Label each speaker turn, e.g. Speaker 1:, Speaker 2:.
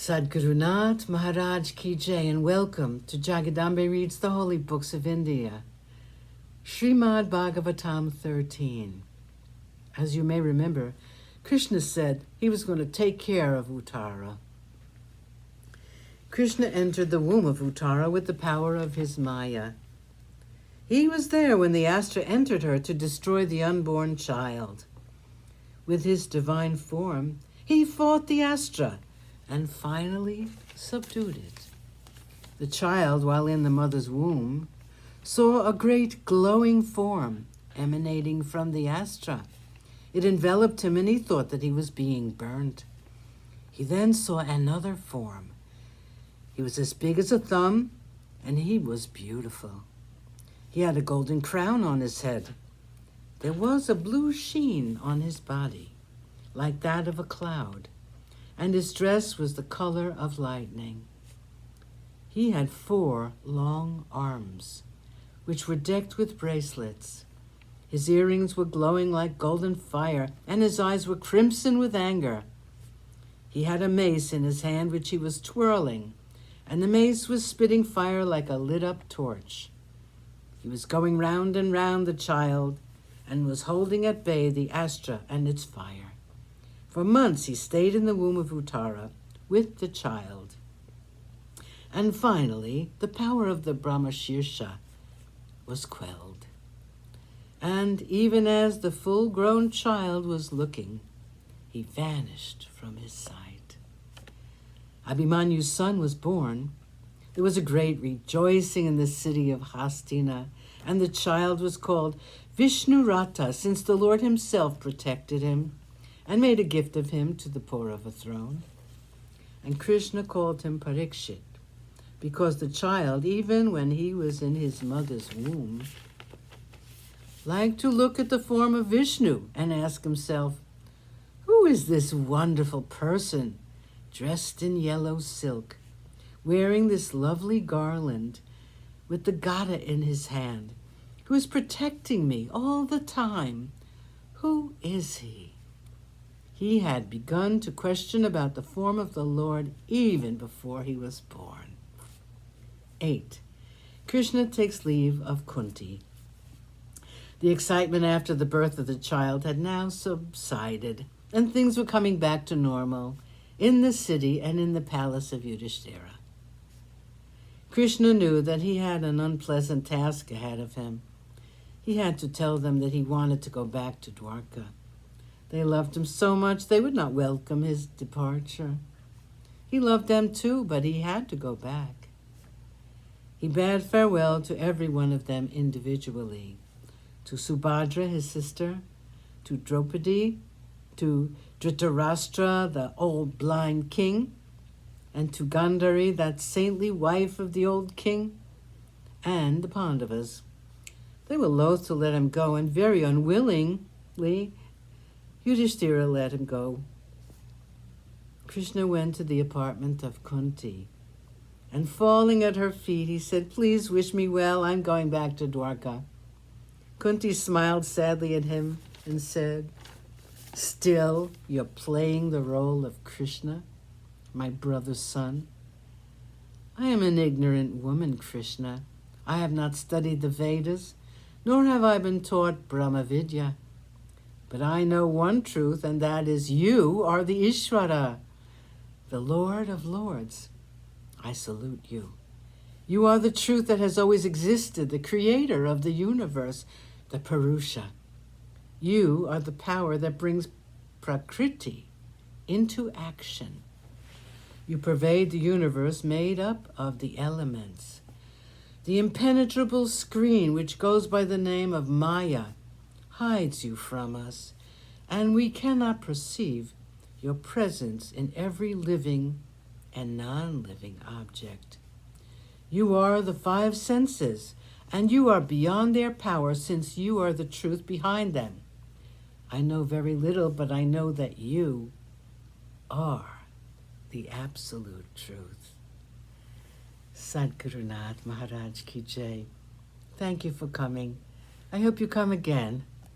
Speaker 1: Sadgurunath Maharaj Ki Jai, and welcome to Jagadambe Reads the Holy Books of India. ShrimadBhagavatam13. As you may remember, Krishna said he was going to take care of Uttara. Krishna entered the womb of Uttara with the power of his Maya. He was there when the Astra entered her to destroy the unborn child. With his divine form, he fought the Astra and finally subdued it. The child, while in the mother's womb, saw a great glowing form emanating from the Astra. It enveloped him and he thought that he was being burned. He then saw another form. He was as big as a thumb and he was beautiful. He had a golden crown on his head. There was a blue sheen on his body, like that of a cloud, and his dress was the color of lightning. He had 4 long arms, which were decked with bracelets. His earrings were glowing like golden fire, and his eyes were crimson with anger. He had a mace in his hand which he was twirling, and the mace was spitting fire like a lit-up torch. He was going round and round the child, and was holding at bay the Astra and its fire. For months he stayed in the womb of Uttara with the child. And finally, the power of the Brahmashirsha was quelled. And even as the full-grown child was looking, he vanished from his sight. Abhimanyu's son was born. There was a great rejoicing in the city of Hastina, and the child was called Vishnurata, since the Lord himself protected him and made a gift of him to the poor of a throne. And Krishna called him Parikshit, because the child, even when he was in his mother's womb, liked to look at the form of Vishnu and ask himself, who is this wonderful person dressed in yellow silk, wearing this lovely garland with the Gada in his hand, who is protecting me all the time? Who is he? He had begun to question about the form of the Lord even before he was born. 8. Krishna takes leave of Kunti. The excitement after the birth of the child had now subsided, and things were coming back to normal in the city and in the palace of Yudhishthira. Krishna knew that he had an unpleasant task ahead of him. He had to tell them that he wanted to go back to Dwarka. They loved him so much they would not welcome his departure. He loved them too, but he had to go back. He bade farewell to every one of them individually. To Subhadra, his sister, to Draupadi, to Dhritarashtra, the old blind king, and to Gandhari, that saintly wife of the old king, and the Pandavas. They were loath to let him go, and very unwillingly Yudhishthira let him go. Krishna went to the apartment of Kunti, and falling at her feet, he said, please wish me well, I'm going back to Dwarka. Kunti smiled sadly at him and said, still you're playing the role of Krishna, my brother's son? I am an ignorant woman, Krishna. I have not studied the Vedas, nor have I been taught Brahma Vidya. But I know one truth, and that is you are the Ishvara, the Lord of Lords. I salute you. You are the truth that has always existed, the creator of the universe, the Purusha. You are the power that brings Prakriti into action. You pervade the universe made up of the elements. The impenetrable screen which goes by the name of Maya hides you from us, and we cannot perceive your presence in every living and non-living object. You are the 5 senses, and you are beyond their power, since you are the truth behind them. I know very little, but I know that you are the absolute truth. Sadgurunath Maharaj Ki Jai. Thank you for coming. I hope you come again.